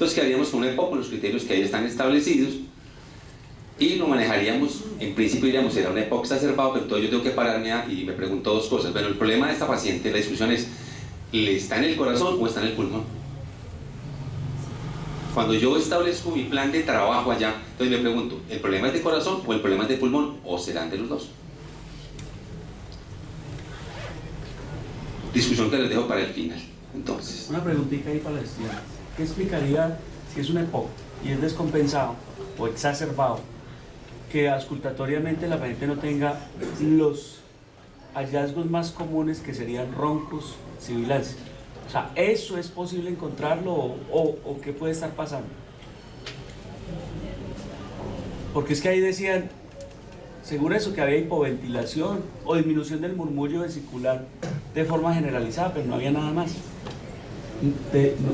Entonces quedaríamos con un EPOC con los criterios que ahí están establecidos y lo manejaríamos, en principio diríamos, era un EPOC exacerbado, pero entonces yo tengo que pararme y me pregunto dos cosas. Bueno, el problema de esta paciente, la discusión es, ¿le está en el corazón o está en el pulmón? Cuando yo establezco mi plan de trabajo allá, entonces me pregunto, ¿el problema es de corazón o el problema es de pulmón? ¿O serán de los dos? Discusión que les dejo para el final. Entonces, una preguntita ahí para el estudiante. ¿Qué explicaría si es un EPOC y es descompensado o exacerbado, que auscultatoriamente la paciente no tenga los hallazgos más comunes que serían roncos, sibilancias? O sea, ¿eso es posible encontrarlo o qué puede estar pasando? Porque es que ahí decían, según eso, que había hipoventilación o disminución del murmullo vesicular de forma generalizada, pero no había nada más.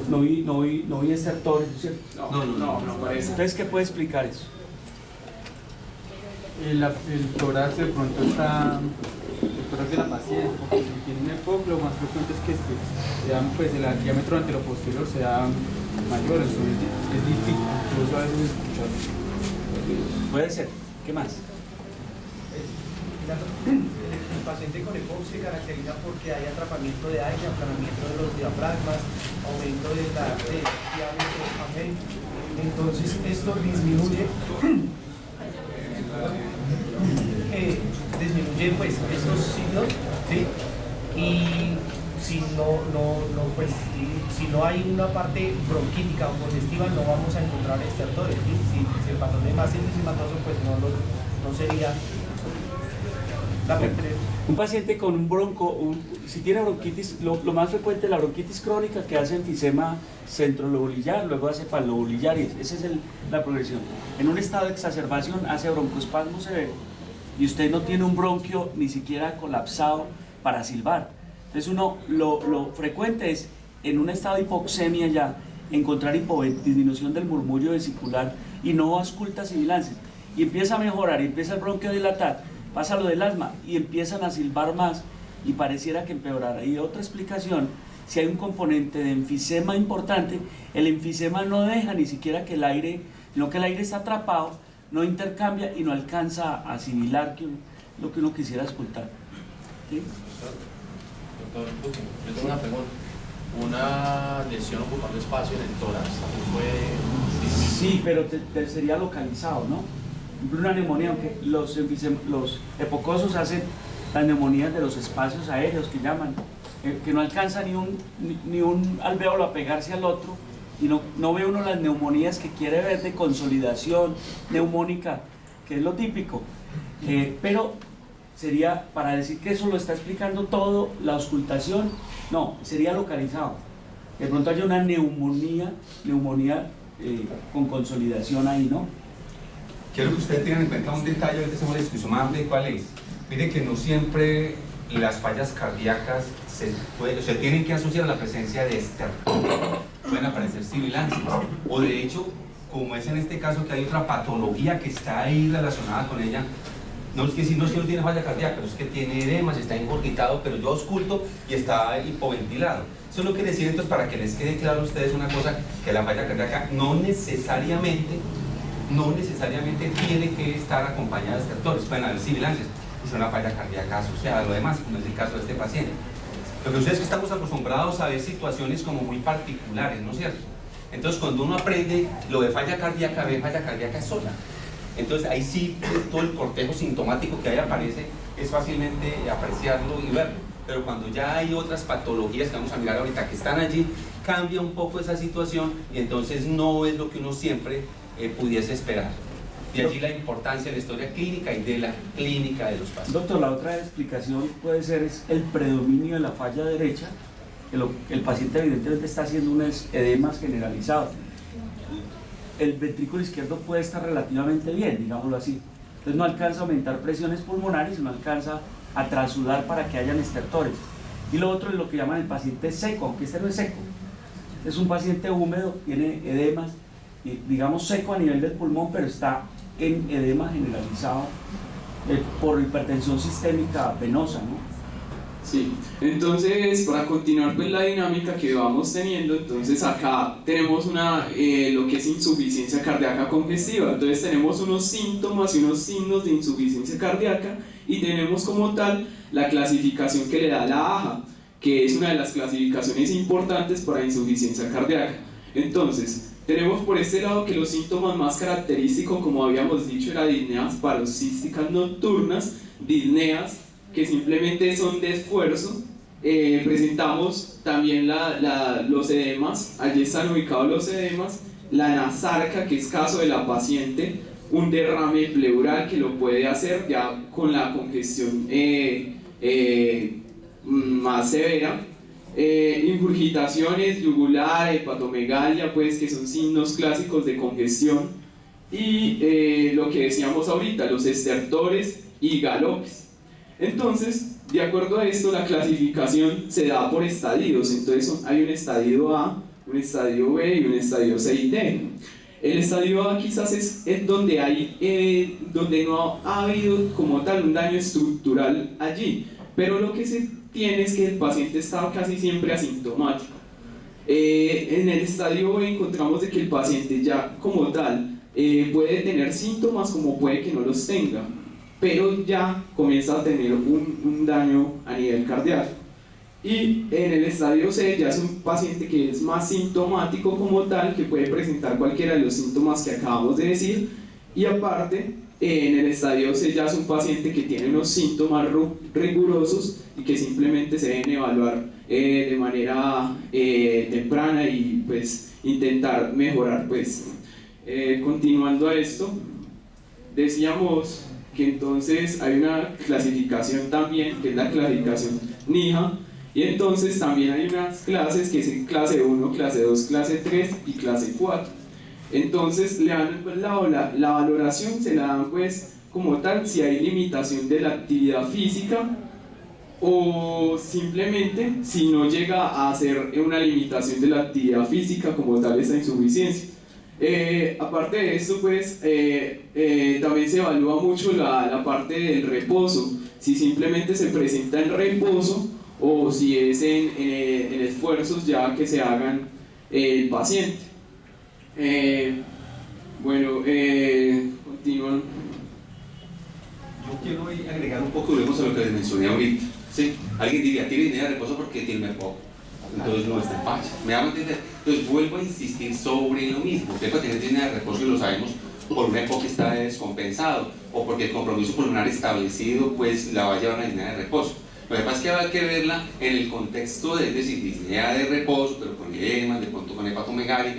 No vi estertores, ¿cierto? No parece. Entonces, ¿qué puede explicar eso? El tórax de pronto está, el tórax de la paciente, porque si tiene un EPOC, lo más frecuente es que sea, pues, el diámetro anteroposterior sea mayor, entonces es difícil, incluso a veces escuchar. Puede ser. ¿Qué más? El paciente con EPOC se caracteriza porque hay atrapamiento de aire, aplanamiento de los diafragmas, aumento de diámetro amén. Entonces esto disminuye pues estos signos, ¿sí? Y si no hay una parte bronquítica o congestiva, no vamos a encontrar estertores, ¿sí? Si el patrón es más enzimatóso, pues no sería la un paciente con un bronco, si tiene bronquitis, lo más frecuente es la bronquitis crónica, que hace enfisema centrolobulillar, luego hace palobulillar, y esa es la progresión. En un estado de exacerbación hace broncoespasmo severo y usted no tiene un bronquio ni siquiera colapsado para silbar. Entonces lo frecuente es, en un estado de hipoxemia ya, encontrar disminución del murmullo vesicular y no ausculta sibilancias, y empieza a mejorar, y empieza el bronquio a dilatar, pasa lo del asma y empiezan a silbar más y pareciera que empeorara. Y otra explicación, si hay un componente de enfisema importante, el enfisema no deja ni siquiera que el aire, sino que el aire está atrapado, no intercambia y no alcanza a asimilar lo que uno quisiera escuchar. ¿Sí? Doctor, yo tengo una pregunta. ¿Una lesión ocupando espacio en el tórax también puede...? Sí, pero sería localizado, ¿no? Una neumonía, aunque los epocosos hacen las neumonías de los espacios aéreos que llaman, que no alcanza ni un alvéolo a pegarse al otro, y no ve uno las neumonías que quiere ver de consolidación neumónica, que es lo típico, pero sería, para decir que eso lo está explicando todo, la auscultación, no, sería localizado. De pronto hay una neumonía con consolidación ahí, ¿no? Quiero que ustedes tengan en cuenta un detalle, ahorita hacemos la discusión más de cuál es. Miren que no siempre las fallas cardíacas se tienen que asociar a la presencia de estertores. Pueden aparecer sibilancias, o de hecho, como es en este caso que hay otra patología que está ahí relacionada con ella, no es que no tiene falla cardíaca, pero es que tiene edemas, está ingurgitado, pero yo ausculto y está hipoventilado. Eso lo quiere decir, entonces, para que les quede claro a ustedes una cosa, que la falla cardíaca no necesariamente tiene que estar acompañada de estertores. Pueden haber sibilancias, es una falla cardíaca asociada a lo demás, como es el caso de este paciente. Lo que ustedes que estamos acostumbrados a ver situaciones como muy particulares, ¿no es cierto? Entonces, cuando uno aprende lo de falla cardíaca, ve falla cardíaca sola. Entonces, ahí sí, todo el cortejo sintomático que ahí aparece, es fácilmente apreciarlo y verlo. Pero cuando ya hay otras patologías que vamos a mirar ahorita que están allí, cambia un poco esa situación y entonces no es lo que uno siempre pudiese esperar. Y allí la importancia de la historia clínica y de la clínica de los pacientes. Doctor, la otra explicación puede ser es el predominio de la falla derecha, que el paciente evidentemente está haciendo unos edemas generalizados. El ventrículo izquierdo puede estar relativamente bien, digámoslo así. Entonces no alcanza a aumentar presiones pulmonares y no alcanza a trasudar para que hayan estertores. Y lo otro es lo que llaman el paciente seco, aunque este no es seco. Es un paciente húmedo, tiene edemas, digamos seco a nivel del pulmón, pero está en edema generalizado por hipertensión sistémica venosa, ¿no? Sí, entonces para continuar pues la dinámica que vamos teniendo, entonces acá tenemos lo que es insuficiencia cardíaca congestiva. Entonces tenemos unos síntomas y unos signos de insuficiencia cardíaca y tenemos como tal la clasificación que le da la AJA, que es una de las clasificaciones importantes para insuficiencia cardíaca. Entonces tenemos por este lado que los síntomas más característicos, como habíamos dicho, eran disneas paroxísticas nocturnas, disneas que simplemente son de esfuerzo. Presentamos también los edemas, allí están ubicados los edemas, la anasarca, que es caso de la paciente, un derrame pleural que lo puede hacer ya con la congestión más severa, ingurgitaciones yugular, hepatomegalia, pues que son signos clásicos de congestión, y lo que decíamos ahorita, los estertores y galopes. Entonces, de acuerdo a esto, la clasificación se da por estadios. Entonces hay un estadio A, un estadio B y un estadio C y D. El estadio A quizás es donde donde no ha habido como tal un daño estructural allí, pero lo que se tiene es que el paciente está casi siempre asintomático. En el estadio B encontramos de que el paciente ya como tal puede tener síntomas como puede que no los tenga, pero ya comienza a tener un daño a nivel cardíaco. Y en el estadio C ya es un paciente que es más sintomático como tal, que puede presentar cualquiera de los síntomas que acabamos de decir, y aparte en el estadio C ya es un paciente que tiene unos síntomas rigurosos y que simplemente se deben evaluar de manera temprana y pues intentar mejorar. Pues continuando a esto, decíamos que entonces hay una clasificación también, que es la clasificación NIHA, y entonces también hay unas clases que es clase 1, clase 2, clase 3 y clase 4. Entonces le dan pues, la valoración se la dan pues como tal si hay limitación de la actividad física o simplemente si no llega a ser una limitación de la actividad física como tal esa insuficiencia. Aparte de esto pues también se evalúa mucho la parte del reposo, si simplemente se presenta en reposo o si es en esfuerzos ya que se hagan el paciente. Continúan. Yo quiero agregar un poco, volvemos a lo que les mencioné ahorita. ¿Sí? Alguien diría, tiene idea de reposo porque tiene poco. Entonces no está en facha. ¿Me hago entender? Entonces vuelvo a insistir sobre lo mismo. Usted puede tener disnea de reposo y lo sabemos por un EPOC que está descompensado o porque el compromiso pulmonar establecido pues la va a llevar a la disnea de reposo. Lo que pasa es que hay que verla en el contexto de, es decir, disnea de reposo, pero con edemas, de pronto con hepatomegalia,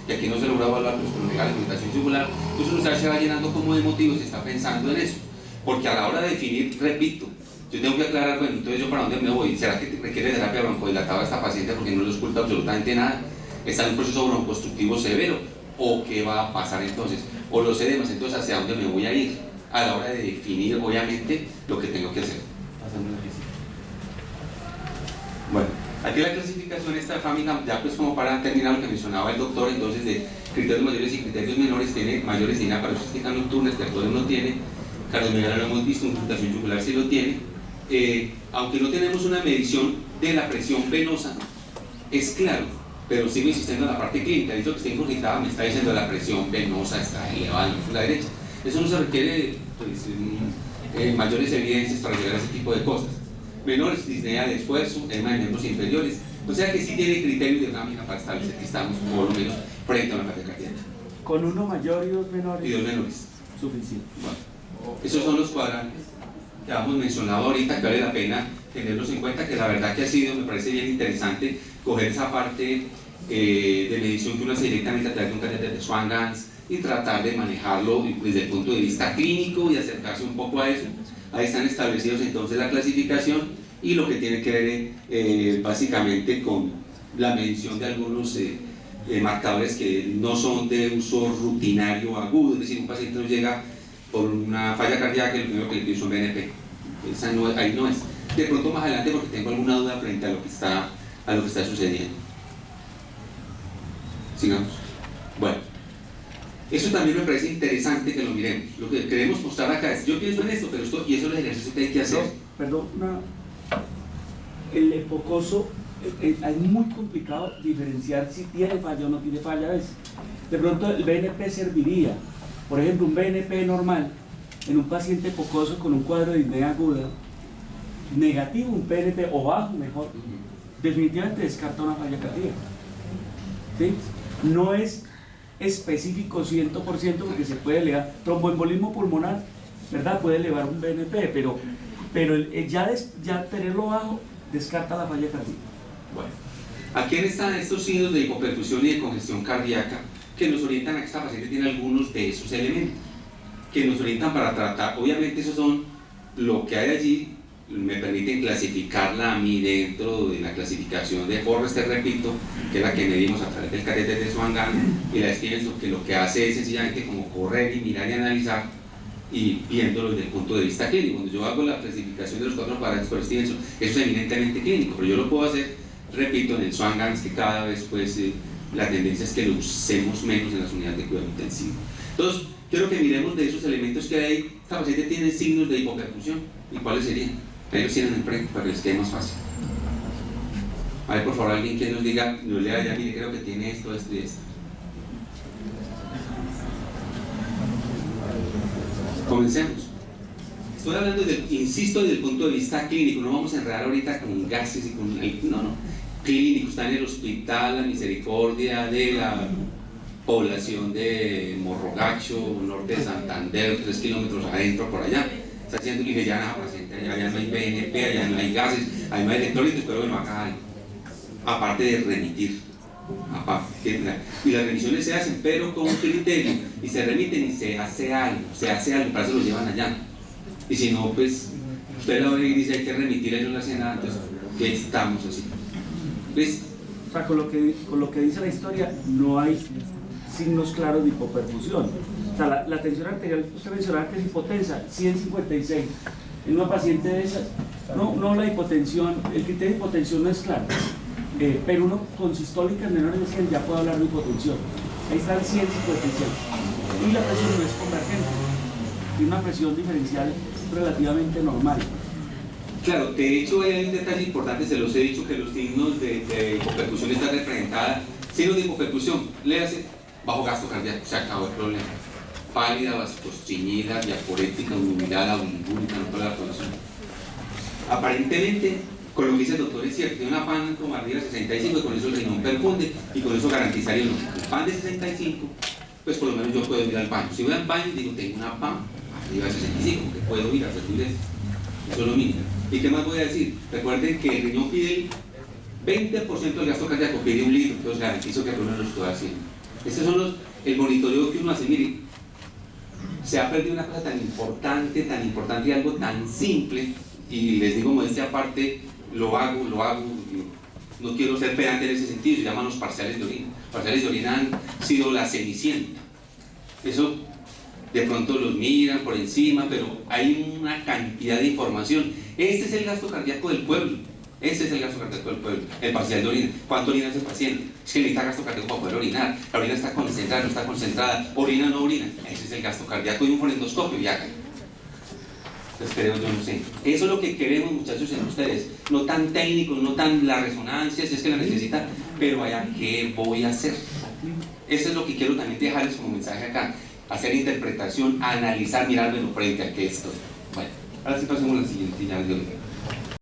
que aquí no se logra evaluar, pues con megalia, limitación yugular. Entonces uno se va llenando como de motivos y está pensando en eso. Porque a la hora de definir, repito, yo tengo que aclarar, bueno, entonces yo para dónde me voy, ¿será que requiere terapia broncodilatada esta paciente porque no le oculta absolutamente nada? ¿Está en un proceso broncoobstructivo severo? ¿O qué va a pasar entonces? O los edemas, entonces ¿hacia dónde me voy a ir? A la hora de definir, obviamente, lo que tengo que hacer. Bueno, aquí la clasificación está FAMIGAM, ya pues como para terminar lo que mencionaba el doctor, entonces de criterios mayores y criterios menores, tiene mayores disnea paroxística nocturna, estertores no tiene, cardiomegalia lo hemos visto, infiltración yugular sí lo tiene. Aunque no tenemos una medición de la presión venosa, es claro, pero sigo insistiendo en la parte clínica. Dicho que está ingurgitada, me está diciendo la presión venosa está elevada en la derecha. Eso no se requiere pues, mayores evidencias para llegar a ese tipo de cosas. Menores, disnea de esfuerzo, edema de miembros inferiores. O sea que sí tiene criterio de dinámica para establecer que estamos por lo menos frente a una falla cardíaca. Con uno mayor y dos menores. Y dos menores. Suficiente. Bueno, esos son los cuadrantes que hemos mencionado ahorita, que vale la pena tenerlos en cuenta, que la verdad que ha sido, me parece bien interesante coger esa parte de medición que uno hace directamente a través de un catéter de Swan-Ganz y tratar de manejarlo desde el punto de vista clínico y acercarse un poco a eso. Ahí están establecidos entonces la clasificación y lo que tiene que ver básicamente con la medición de algunos marcadores que no son de uso rutinario agudo, es decir, un paciente no llega por una falla cardíaca y lo primero que le pide es un BNP. Ahí no es. De pronto más adelante porque tengo alguna duda frente a lo que está sucediendo. Sigamos. Bueno, eso también me parece interesante que lo miremos. Lo que queremos mostrar acá es, yo pienso en esto, pero esto, y eso es el ejercicio que hay que hacer. Perdón, el hipocoso es muy complicado diferenciar si tiene falla o no tiene falla a veces. De pronto el BNP serviría, por ejemplo, un BNP normal en un paciente hipocoso con un cuadro de disnea aguda, negativo, un BNP o bajo mejor, definitivamente descarta una falla cardíaca. ¿Sí? No es específico 100% porque se puede elevar tromboembolismo pulmonar, ¿verdad? Puede elevar un BNP, pero ya tenerlo bajo descarta la falla cardíaca. Bueno, aquí están estos signos de hipoperfusión y de congestión cardíaca que nos orientan a que esta paciente tiene algunos de esos elementos, que nos orientan para tratar. Obviamente esos son lo que hay allí, me permiten clasificarla a mí dentro de la clasificación de Forrester, repito, que es la que medimos a través del catéter de Swan-Ganz, y la Stevenson, que lo que hace es sencillamente como correr y mirar y analizar y viéndolo desde el punto de vista clínico. Cuando yo hago la clasificación de los 4 cuadrantes por Stevenson, eso es eminentemente clínico, pero yo lo puedo hacer, repito, en el Swan-Ganz, que cada vez pues la tendencia es que lo usemos menos en las unidades de cuidado intensivo. Entonces, quiero que miremos de esos elementos que hay. Esta paciente tiene signos de hipoperfusión, ¿y cuáles serían? Ellos tienen el frente para que les quede más fácil. A ver, por favor, alguien que nos diga, nos lea ya, mire, creo que tiene esto, esto y esto. Comencemos. Estoy hablando, insisto, desde el punto de vista clínico, no vamos a enredar ahorita con gases y con... No, clínico, está en el hospital La Misericordia de la población de Morrogacho, norte de Santander, 3 kilómetros adentro, por allá. Está haciendo y ya nada, paciente, allá no hay BNP, allá no hay gases, hay más electrolitos, pero bueno, acá hay. Aparte de remitir. Y las remisiones se hacen, pero con un criterio, y se remiten y se hace algo, para eso lo llevan allá. Y si no, pues, usted lo ve y dice hay que remitir, ahí no le hace nada, entonces, ¿qué estamos así? ¿Ves? O sea, con lo que dice la historia, no hay signos claros de hipoperfusión. O sea, la tensión arterial, usted mencionaba que es hipotensa, 156. En una paciente de esas, no la hipotensión, el criterio de hipotensión no es claro. Pero uno con sistólicas menores de 100 ya puede hablar de hipotensión. Ahí está el 156. Y la presión no es convergente, tiene una presión diferencial relativamente normal. Claro, de hecho hay un detalle importante, se los he dicho, que los signos de hipoperfusión están representados. Signos de hipoperfusión, léase, bajo gasto cardíaco, se acabó el problema. Pálida, vascostreñida, diaporética, unumilada, unibúrica, no toda la población. Aparentemente, con lo que dice el doctor es cierto, tiene una PAN como arriba de 65 y con eso el riñón perfunde y con eso garantizaría un PAN de 65, pues por lo menos yo puedo ir al baño. Si voy al baño digo, tengo una PAN arriba de 65, que puedo ir a hacer eso. Eso es lo mínimo. ¿Y qué más voy a decir? Recuerden que el riñón pide el 20% del gasto cardíaco, pide 1 litro, entonces garantizo que uno lo estoy haciendo. Estos son el monitoreo que uno hace. Mire, se ha perdido una cosa tan importante y algo tan simple, y les digo modestia aparte, lo hago, no quiero ser pedante en ese sentido, se llaman los parciales de orina. Los parciales de orina han sido la cenicienta. Eso de pronto los miran por encima, pero hay una cantidad de información. Este es el gasto cardíaco del pueblo. Ese es el gasto cardíaco del pueblo, el parcial de orina. ¿Cuánto orina hace el paciente? Es que necesita gasto cardíaco para poder orinar. La orina está concentrada, no está concentrada, orina, no orina. Ese es el gasto cardíaco y un fonendoscopio y haga. Entonces creo, yo no sé. Eso es lo que queremos, muchachos, en ustedes. No tan técnicos, no tan la resonancia, si es que la necesitan, pero allá, ¿qué voy a hacer? Eso es lo que quiero también dejarles como mensaje acá. Hacer interpretación, analizar, mirar, bueno, frente a que esto. Bueno, ahora sí pasemos a la siguiente, ya les digo.